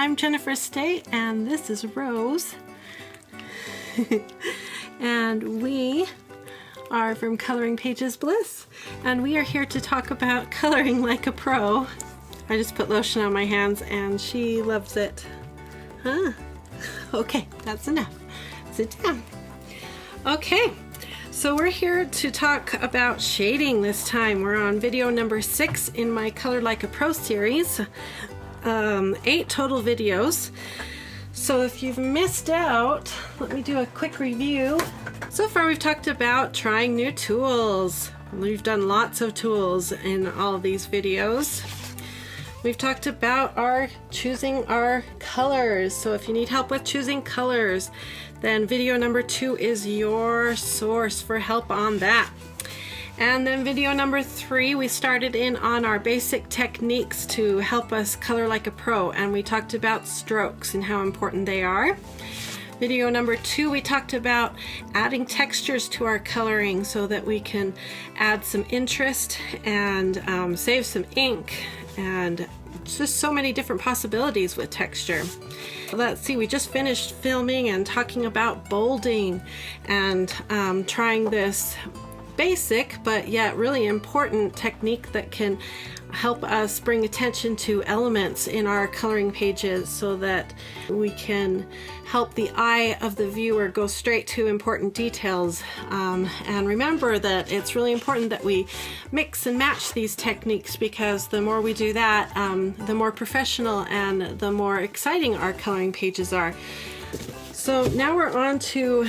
I'm Jennifer State and this is Rose. And we are from Coloring Pages Bliss, and we are here to talk about coloring like a pro. I just put lotion on my hands and she loves it. Huh? Okay, that's enough. Sit down. Okay, so we're here to talk about shading this time. We're on video number 6 in my Color Like a Pro series. 8 total videos. So if you've missed out, let me do a quick review. So far we've talked about trying new tools. We've done lots of tools in all of these videos. We've talked about choosing our colors. So if you need help with choosing colors, then video number 2 is your source for help on that. And then video number 3, we started in on our basic techniques to help us color like a pro, and we talked about strokes and how important they are. Video number 2, we talked about adding textures to our coloring so that we can add some interest and save some ink, and just so many different possibilities with texture. Let's see, we just finished filming and talking about bolding and trying this basic but yet really important technique that can help us bring attention to elements in our coloring pages so that we can help the eye of the viewer go straight to important details. And remember that it's really important that we mix and match these techniques, because the more we do that, the more professional and the more exciting our coloring pages are. So now we're on to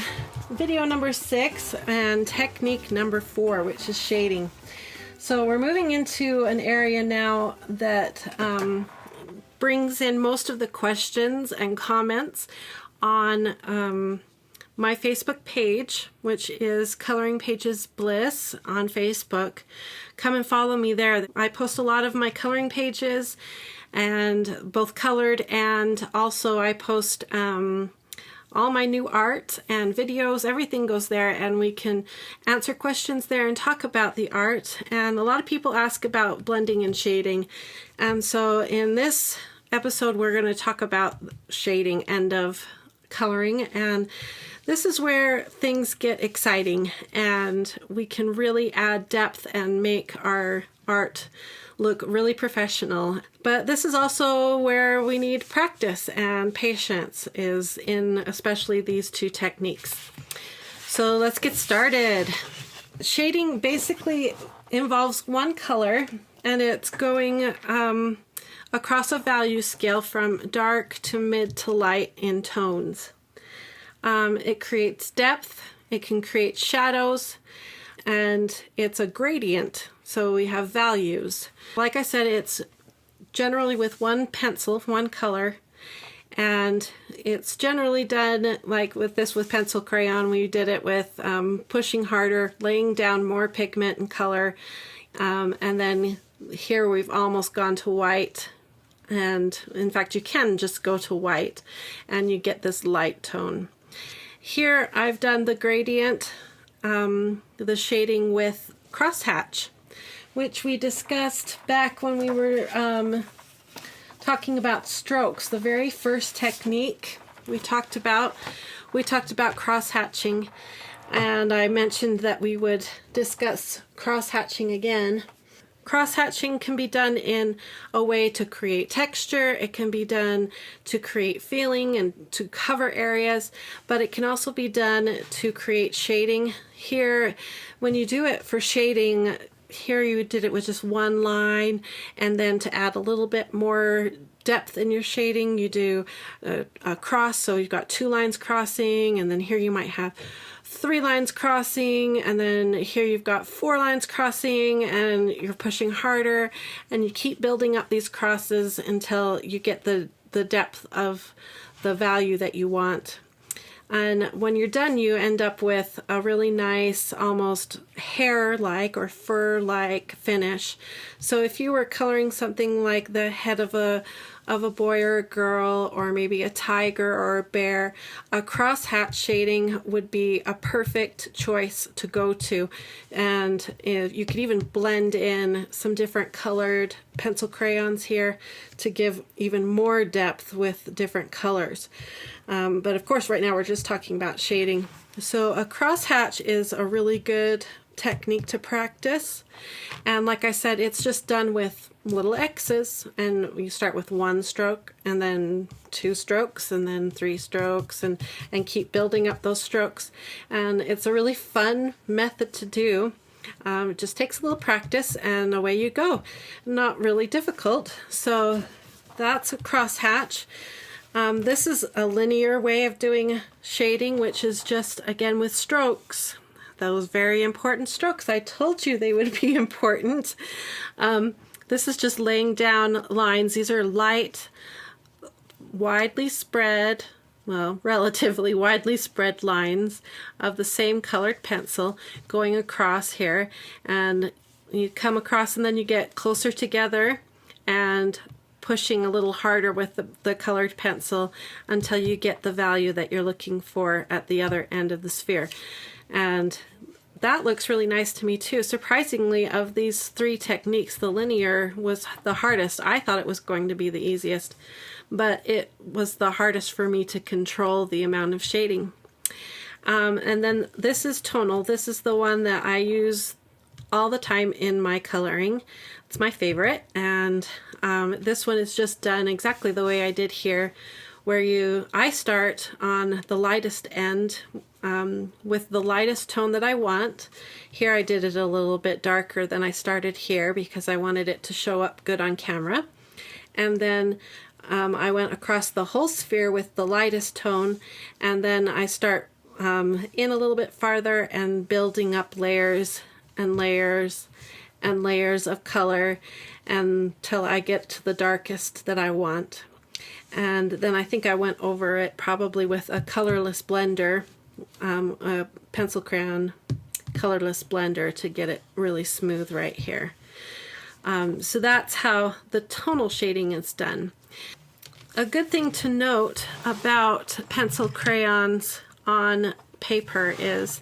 video number 6 and technique number 4, which is shading. So we're moving into an area now that brings in most of the questions and comments on my Facebook page, which is Coloring Pages Bliss on Facebook. Come and follow me there. I post a lot of my coloring pages, and both colored, and also I post all my new art and videos. Everything goes there, and we can answer questions there and talk about the art. And a lot of people ask about blending and shading, and so in this episode we're going to talk about shading, end of coloring, and this is where things get exciting and we can really add depth and make our art look really professional. But this is also where we need practice and patience, is in especially these 2 techniques. So let's get started. Shading basically involves one color, and it's going across a value scale from dark to mid to light in tones. It creates depth, it can create shadows, and it's a gradient. So we have values. Like I said, it's generally with one pencil, one color, and it's generally done like with this with pencil crayon. We did it with pushing harder, laying down more pigment and color, and then here we've almost gone to white, and in fact you can just go to white and you get this light tone. Here I've done the gradient, the shading with crosshatch, which we discussed back when we were talking about strokes. The very first technique we talked about crosshatching, and I mentioned that we would discuss crosshatching again. Crosshatching can be done in a way to create texture, it can be done to create feeling and to cover areas, but it can also be done to create shading. Here, when you do it for shading, here you did it with just one line, and then to add a little bit more depth in your shading, you do a cross, so you've got 2 lines crossing, and then here you might have 3 lines crossing, and then here you've got 4 lines crossing, and you're pushing harder, and you keep building up these crosses until you get the depth of the value that you want. And when you're done, you end up with a really nice, almost hair-like or fur-like finish. So if you were coloring something like the head of a boy or a girl, or maybe a tiger or a bear, a crosshatch shading would be a perfect choice to go to. And you could even blend in some different colored pencil crayons here to give even more depth with different colors. But of course right now we're just talking about shading. So a crosshatch is a really good technique to practice, and like I said, it's just done with little X's, and you start with 1 stroke and then 2 strokes and then 3 strokes, and keep building up those strokes. And it's a really fun method to do. It just takes a little practice and away you go. Not really difficult. So that's a crosshatch. This is a linear way of doing shading, which is just again with strokes. Those very important strokes. I told you they would be important. This is just laying down lines. These are light, widely spread, well, relatively widely spread lines of the same colored pencil going across here. And you come across and then you get closer together and pushing a little harder with the colored pencil until you get the value that you're looking for at the other end of the sphere. And that looks really nice to me too. Surprisingly, of these 3 techniques, the linear was the hardest. I thought it was going to be the easiest, but it was the hardest for me to control the amount of shading. And then this is tonal. This is the one that I use all the time in my coloring. It's my favorite, and this one is just done exactly the way I did here, where I start on the lightest end with the lightest tone that I want. Here I did it a little bit darker than I started here because I wanted it to show up good on camera. And then I went across the whole sphere with the lightest tone, and then I start in a little bit farther and building up layers and layers and layers of color until I get to the darkest that I want. And then I think I went over it probably with a colorless blender, a pencil crayon colorless blender, to get it really smooth right here. So that's how the tonal shading is done. A good thing to note about pencil crayons on paper is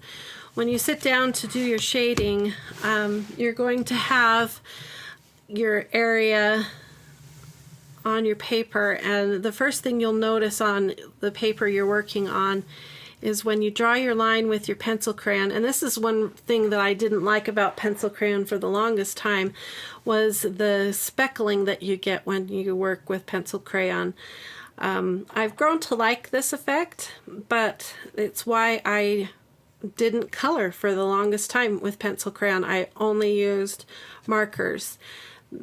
when you sit down to do your shading, you're going to have your area on your paper, and the first thing you'll notice on the paper you're working on is when you draw your line with your pencil crayon. And this is one thing that I didn't like about pencil crayon for the longest time, was the speckling that you get when you work with pencil crayon. I've grown to like this effect, but it's why I didn't color for the longest time with pencil crayon. I only used markers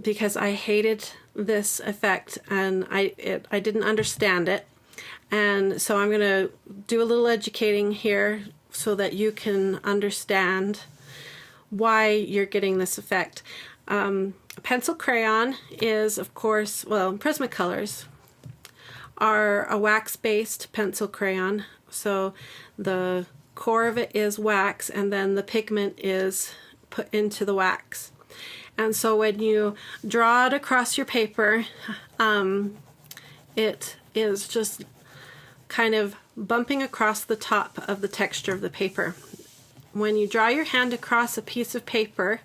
because I hated this effect, and I didn't understand it. And so I'm going to do a little educating here so that you can understand why you're getting this effect. Pencil crayon is, of course, well, Prismacolors are a wax-based pencil crayon. So the core of it is wax, and then the pigment is put into the wax. And so when you draw it across your paper, it is just kind of bumping across the top of the texture of the paper. When you draw your hand across a piece of paper,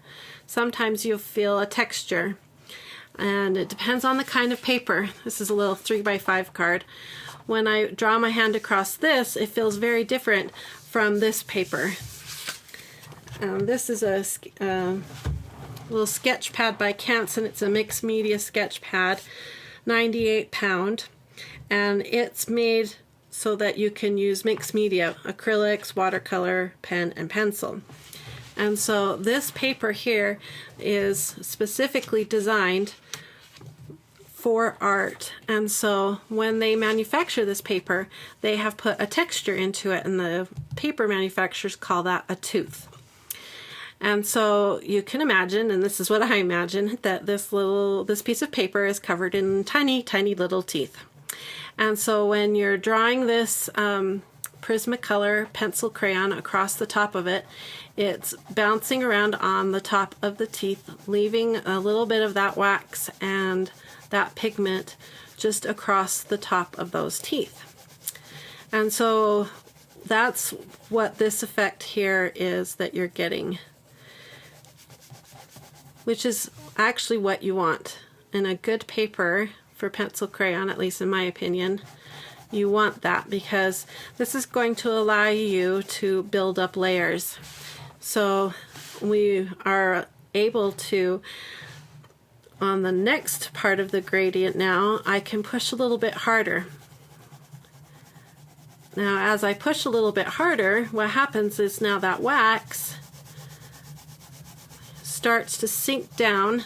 sometimes you'll feel a texture, and it depends on the kind of paper. This is a little 3x5 card. When I draw my hand across this, it feels very different from this paper. This is a little sketch pad by Canson. It's a mixed media sketch pad, 98 pound, and it's made so that you can use mixed media, acrylics, watercolor, pen, and pencil. And so this paper here is specifically designed for art. And so when they manufacture this paper, they have put a texture into it, and the paper manufacturers call that a tooth. And so you can imagine, and this is what I imagine, that this piece of paper is covered in tiny, tiny little teeth. And so when you're drawing this Prismacolor pencil crayon across the top of it. It's bouncing around on the top of the teeth, leaving a little bit of that wax and that pigment just across the top of those teeth. And so that's what this effect here is that you're getting, which is actually what you want in a good paper for pencil crayon, at least in my opinion. You want that because this is going to allow you to build up layers. So we are able to, on the next part of the gradient now, I can push a little bit harder. Now as I push a little bit harder, what happens is now that wax starts to sink down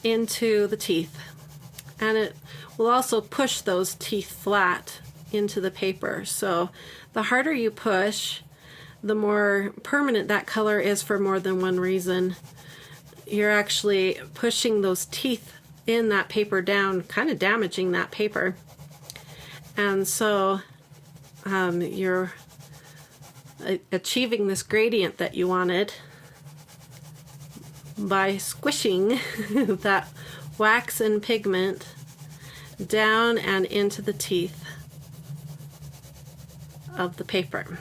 into the teeth, and it will also push those teeth flat into the paper. So the harder you push, the more permanent that color is for more than one reason. You're actually pushing those teeth in that paper down, kind of damaging that paper. And so you're achieving this gradient that you wanted by squishing that wax and pigment down and into the teeth of the paper.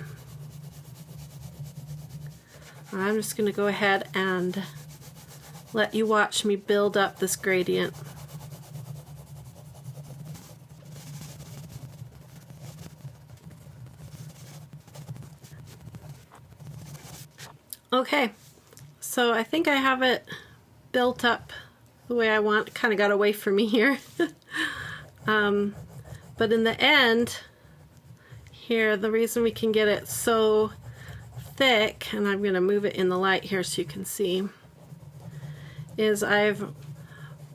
I'm just going to go ahead and let you watch me build up this gradient. Okay, so I think I have it built up the way I want. Kind of got away from me here. But in the end here, the reason we can get it so thick, and I'm going to move it in the light here so you can see, is I've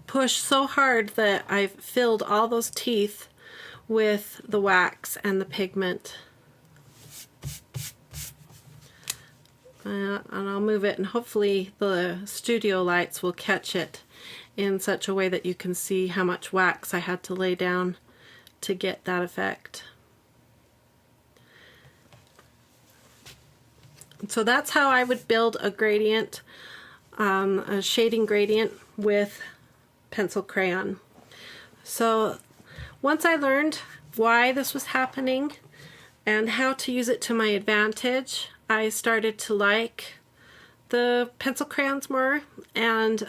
pushed so hard that I've filled all those teeth with the wax and the pigment. And I'll move it, and hopefully the studio lights will catch it in such a way that you can see how much wax I had to lay down to get that effect. So that's how I would build a gradient, a shading gradient with pencil crayon. So once I learned why this was happening and how to use it to my advantage, I started to like the pencil crayons more, and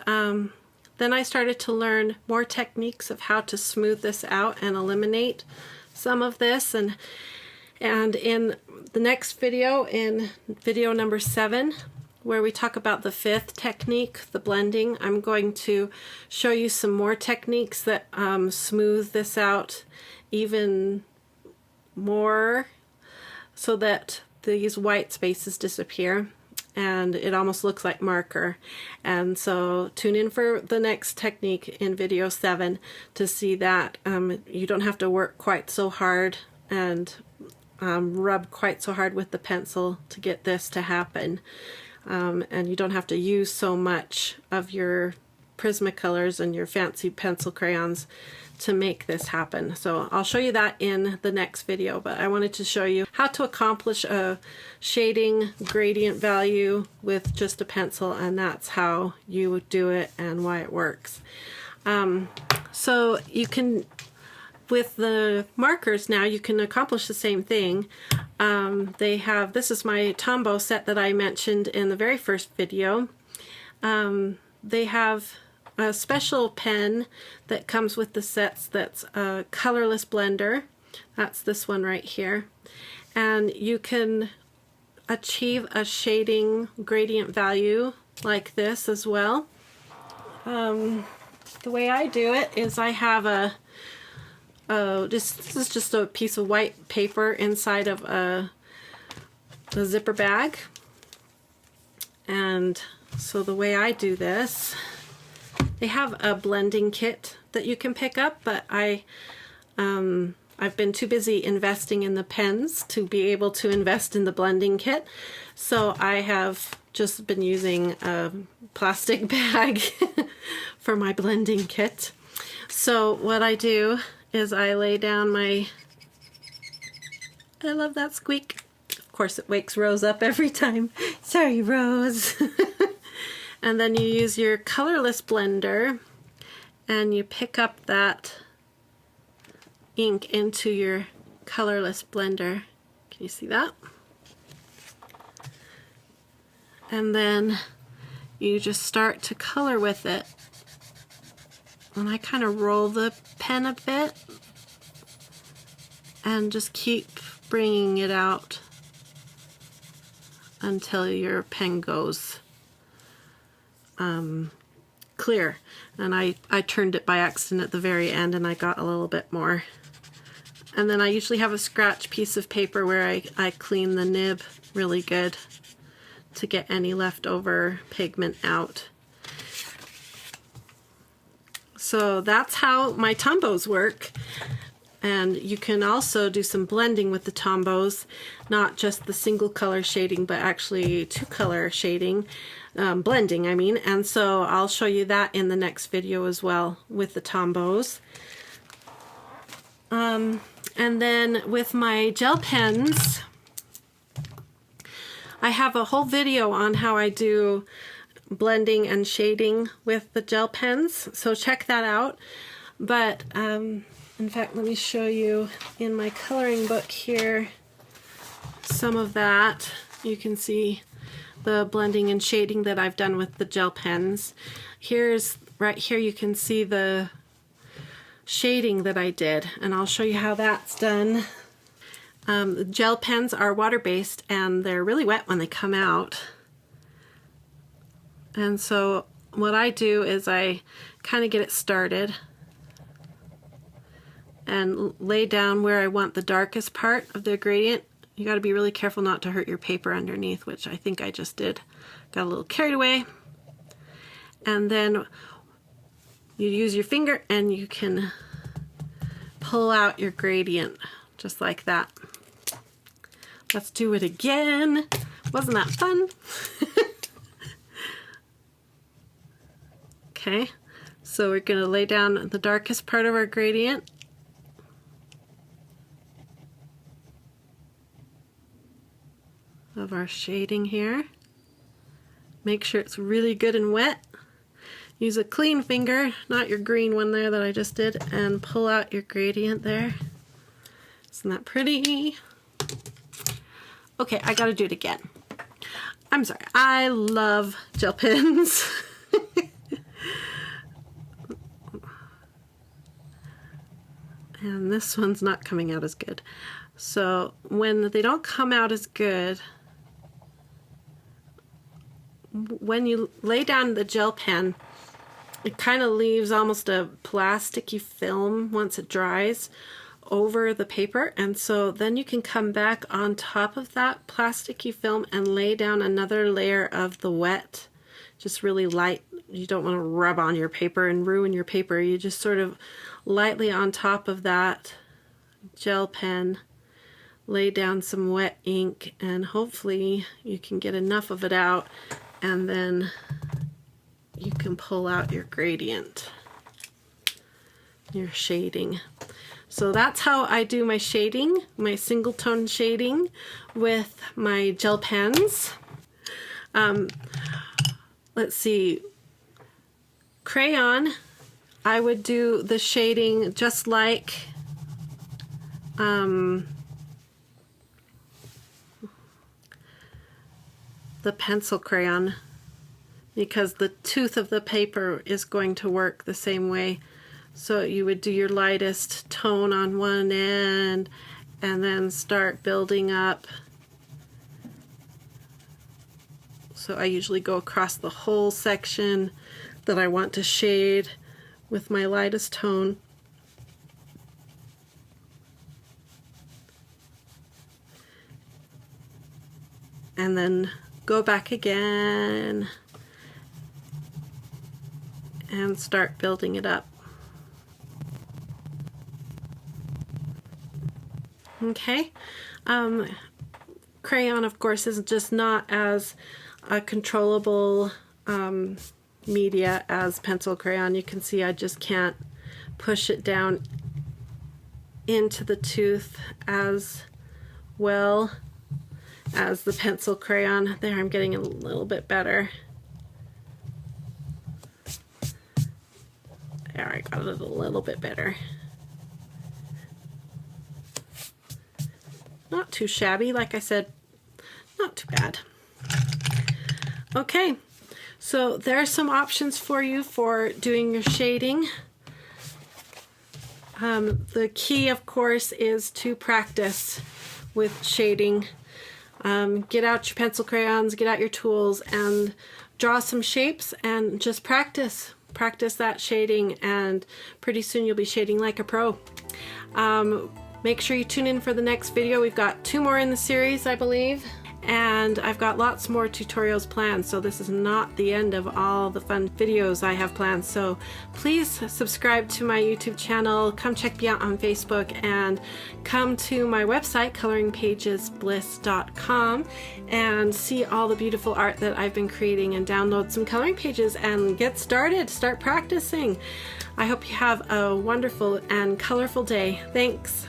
then I started to learn more techniques of how to smooth this out and eliminate some of this. And in the next video, in video number 7, where we talk about the 5th technique, the blending, I'm going to show you some more techniques that smooth this out even more so that these white spaces disappear and it almost looks like marker. And so tune in for the next technique in video 7 to see that you don't have to work quite so hard and rub quite so hard with the pencil to get this to happen. And you don't have to use so much of your Prismacolors and your fancy pencil crayons to make this happen. So I'll show you that in the next video, but I wanted to show you how to accomplish a shading gradient value with just a pencil, and that's how you would do it and why it works. So you can, with the markers now, you can accomplish the same thing. They have, this is my Tombow set that I mentioned in the very first video. They have a special pen that comes with the sets that's a colorless blender. That's this one right here. And you can achieve a shading gradient value like this as well. The way I do it is I have this is just a piece of white paper inside of a zipper bag. And so the way I do this, they have a blending kit that you can pick up, but I've been too busy investing in the pens to be able to invest in the blending kit. So I have just been using a plastic bag for my blending kit. So what I do is I lay down my I love that squeak. Of course it wakes Rose up every time. Sorry, Rose. And then you use your colorless blender and you pick up that ink into your colorless blender. Can you see that? And then you just start to color with it. And I kind of roll the pen a bit and just keep bringing it out until your pen goes clear. And I turned it by accident at the very end and I got a little bit more. And then I usually have a scratch piece of paper where I clean the nib really good to get any leftover pigment out. So that's how my Tombos work. And you can also do some blending with the Tombos, not just the single color shading, but actually two color shading, blending I mean. And so I'll show you that in the next video as well with the Tombos. And then with my gel pens, I have a whole video on how I do blending and shading with the gel pens, so check that out. But in fact, let me show you in my coloring book here some of that. You can see the blending and shading that I've done with the gel pens. Right here you can see the shading that I did, and I'll show you how that's done. The gel pens are water-based and they're really wet when they come out. And so what I do is I kind of get it started and lay down where I want the darkest part of the gradient. You got to be really careful not to hurt your paper underneath, which I think I just did. Got a little carried away. And then you use your finger and you can pull out your gradient just like that. Let's do it again. Wasn't that fun? Okay, so we're going to lay down the darkest part of our gradient. Of our shading here. Make sure it's really good and wet. Use a clean finger, not your green one there that I just did, and pull out your gradient there. Isn't that pretty? Okay, I gotta do it again. I'm sorry, I love gel pens. And this one's not coming out as good. So when they don't come out as good, when you lay down the gel pen, it kind of leaves almost a plasticky film once it dries over the paper, and so then you can come back on top of that plasticky film and lay down another layer of the wet, just really light. You don't want to rub on your paper and ruin your paper. You just sort of lightly on top of that gel pen lay down some wet ink, and hopefully you can get enough of it out, and then you can pull out your gradient, your shading. So that's how I do my shading, my single tone shading with my gel pens. Let's see, crayon, I would do the shading just like the pencil crayon, because the tooth of the paper is going to work the same way. So you would do your lightest tone on one end and then start building up. So I usually go across the whole section that I want to shade with my lightest tone. And then go back again and start building it up. Okay, crayon of course is just not as a controllable media as pencil crayon. You can see I just can't push it down into the tooth as well as the pencil crayon. There, I'm getting a little bit better. There, I got it a little bit better. Not too shabby, like I said, not too bad. Okay, so there are some options for you for doing your shading. The key, of course, is to practice with shading. Get out your pencil crayons, get out your tools, and draw some shapes and just practice. Practice that shading, and pretty soon you'll be shading like a pro. Make sure you tune in for the next video. We've got 2 more in the series, I believe. And I've got lots more tutorials planned, so this is not the end of all the fun videos I have planned. So please subscribe to my YouTube channel, come check me out on Facebook, and come to my website, coloringpagesbliss.com, and see all the beautiful art that I've been creating, and download some coloring pages and get started, start practicing. I hope you have a wonderful and colorful day. Thanks.